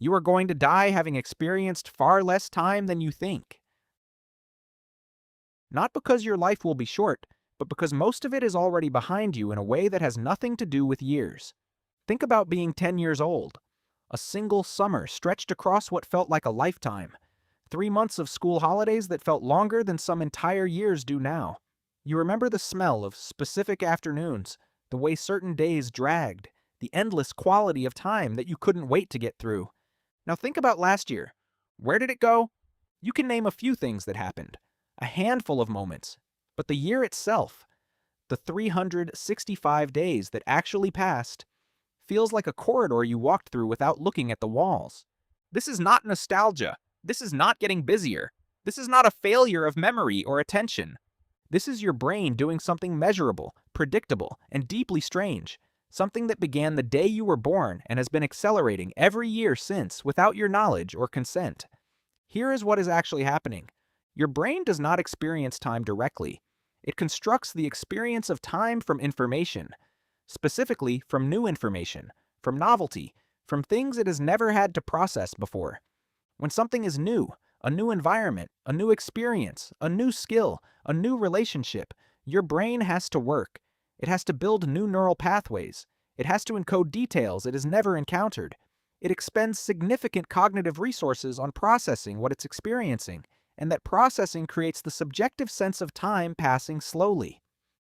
You are going to die having experienced far less time than you think. Not because your life will be short, but because most of it is already behind you in a way that has nothing to do with years. Think about being 10 years old. A single summer stretched across what felt like a lifetime. 3 months of school holidays that felt longer than some entire years do now. You remember the smell of specific afternoons, the way certain days dragged, the endless quality of time that you couldn't wait to get through. Now think about last year. Where did it go? You can name a few things that happened, a handful of moments, but the year itself, the 365 days that actually passed, feels like a corridor you walked through without looking at the walls. This is not nostalgia. This is not getting busier. This is not a failure of memory or attention. This is your brain doing something measurable, predictable, and deeply strange. Something that began the day you were born and has been accelerating every year since without your knowledge or consent. Here is what is actually happening. Your brain does not experience time directly. It constructs the experience of time from information, specifically from new information, from novelty, from things it has never had to process before. When something is new, a new environment, a new experience, a new skill, a new relationship, your brain has to work. It has to build new neural pathways. It has to encode details it has never encountered. It expends significant cognitive resources on processing what it's experiencing, and that processing creates the subjective sense of time passing slowly.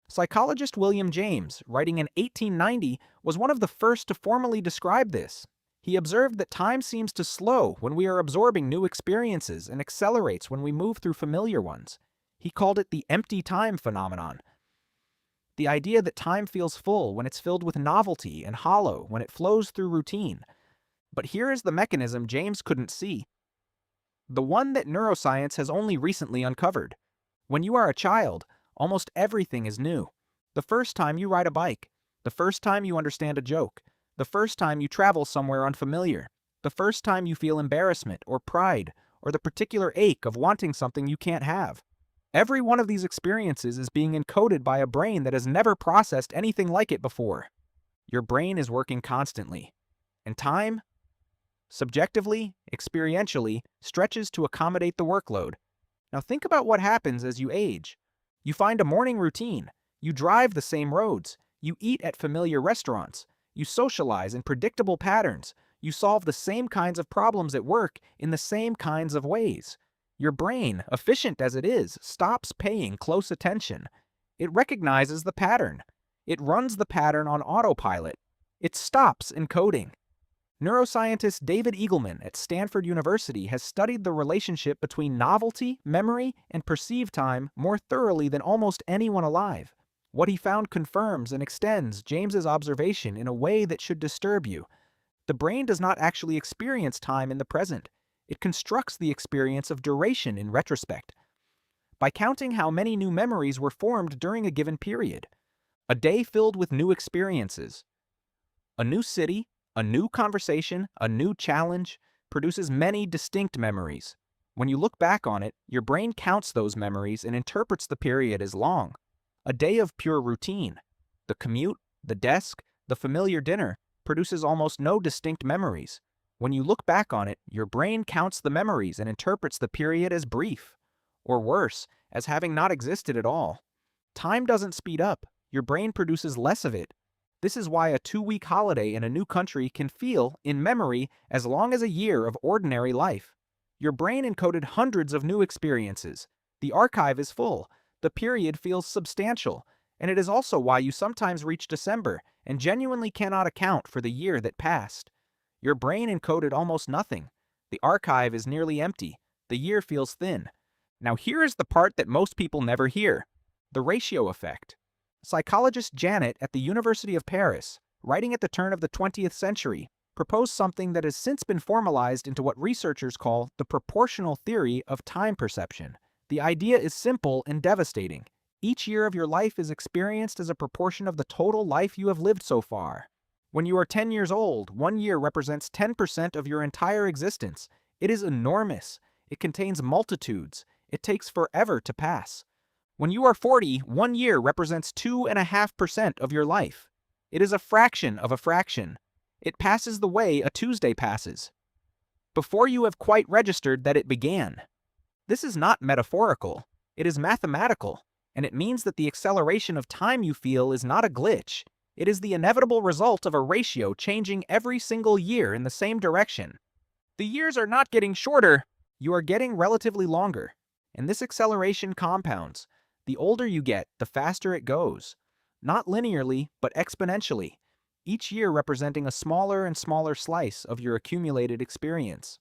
Psychologist William James, writing in 1890, was one of the first to formally describe this. He observed that time seems to slow when we are absorbing new experiences and accelerates when we move through familiar ones. He called it the empty time phenomenon. The idea that time feels full when it's filled with novelty and hollow when it flows through routine. But here is the mechanism James couldn't see. The one that neuroscience has only recently uncovered. When you are a child, almost everything is new. The first time you ride a bike, the first time you understand a joke, the first time you travel somewhere unfamiliar, the first time you feel embarrassment or pride or the particular ache of wanting something you can't have. Every one of these experiences is being encoded by a brain that has never processed anything like it before. Your brain is working constantly. And time, subjectively, experientially, stretches to accommodate the workload. Now think about what happens as you age. You find a morning routine. You drive the same roads. You eat at familiar restaurants. You socialize in predictable patterns. You solve the same kinds of problems at work in the same kinds of ways. Your brain, efficient as it is, stops paying close attention. It recognizes the pattern. It runs the pattern on autopilot. It stops encoding. Neuroscientist David Eagleman at Stanford University has studied the relationship between novelty, memory, and perceived time more thoroughly than almost anyone alive. What he found confirms and extends James's observation in a way that should disturb you. The brain does not actually experience time in the present. It constructs the experience of duration in retrospect, by counting how many new memories were formed during a given period. A day filled with new experiences. A new city, a new conversation, a new challenge produces many distinct memories. When you look back on it, your brain counts those memories and interprets the period as long. A day of pure routine, the commute, the desk, the familiar dinner, produces almost no distinct memories. When you look back on it, your brain counts the memories and interprets the period as brief, or worse, as having not existed at all. Time doesn't speed up. Your brain produces less of it. This is why a 2-week holiday in a new country can feel, in memory, as long as a year of ordinary life. Your brain encoded hundreds of new experiences. The archive is full. The period feels substantial, and it is also why you sometimes reach December and genuinely cannot account for the year that passed. Your brain encoded almost nothing. The archive is nearly empty. The year feels thin. Now here is the part that most people never hear: the ratio effect. Psychologist Janet at the University of Paris, writing at the turn of the 20th century, proposed something that has since been formalized into what researchers call the proportional theory of time perception. The idea is simple and devastating. Each year of your life is experienced as a proportion of the total life you have lived so far. When you are 10 years old, 1 year represents 10% of your entire existence. It is enormous. It contains multitudes. It takes forever to pass. When you are 40, 1 year represents 2.5% of your life. It is a fraction of a fraction. It passes the way a Tuesday passes. before you have quite registered that it began. This is not metaphorical, it is mathematical, and it means that the acceleration of time you feel is not a glitch. It is the inevitable result of a ratio changing every single year in the same direction. The years are not getting shorter, you are getting relatively longer, and this acceleration compounds. The older you get, the faster it goes. Not linearly, but exponentially, each year representing a smaller and smaller slice of your accumulated experience.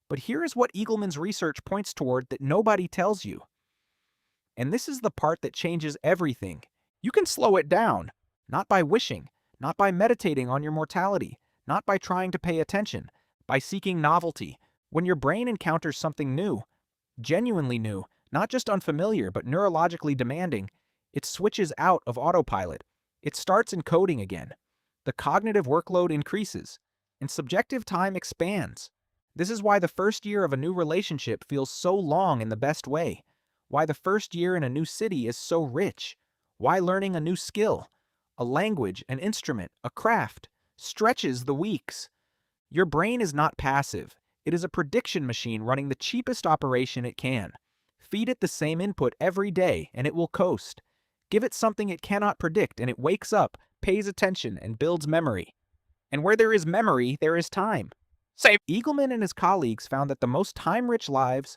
But here is what Eagleman's research points toward that nobody tells you. And this is the part that changes everything. You can slow it down, not by wishing, not by meditating on your mortality, not by trying to pay attention, by seeking novelty. When your brain encounters something new, genuinely new, not just unfamiliar but neurologically demanding, it switches out of autopilot. It starts encoding again. The cognitive workload increases, and subjective time expands. This is why the first year of a new relationship feels so long in the best way. Why the first year in a new city is so rich. Why learning a new skill, a language, an instrument, a craft, stretches the weeks. Your brain is not passive. It is a prediction machine running the cheapest operation it can. Feed it the same input every day and it will coast. Give it something it cannot predict and it wakes up, pays attention, and builds memory. And where there is memory, there is time. Eagleman and his colleagues found that the most time-rich lives,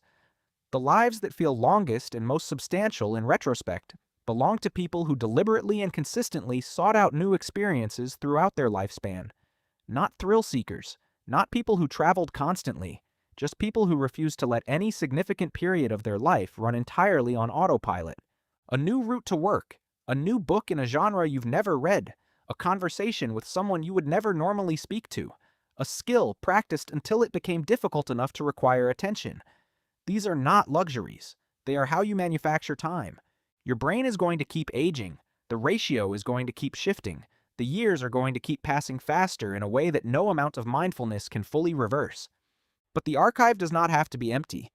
the lives that feel longest and most substantial in retrospect, belong to people who deliberately and consistently sought out new experiences throughout their lifespan. Not thrill seekers, not people who traveled constantly, just people who refused to let any significant period of their life run entirely on autopilot. A new route to work, a new book in a genre you've never read, a conversation with someone you would never normally speak to, a skill practiced until it became difficult enough to require attention. These are not luxuries. They are how you manufacture time. Your brain is going to keep aging. The ratio is going to keep shifting. The years are going to keep passing faster in a way that no amount of mindfulness can fully reverse. But the archive does not have to be empty.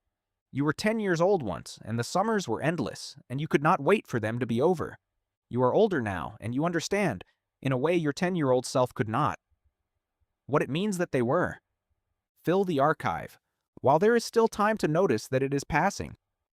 You were 10 years old once, and the summers were endless, and you could not wait for them to be over. You are older now, and you understand, in a way your 10-year-old self could not, what it means that they were. Fill the archive, while there is still time to notice that it is passing.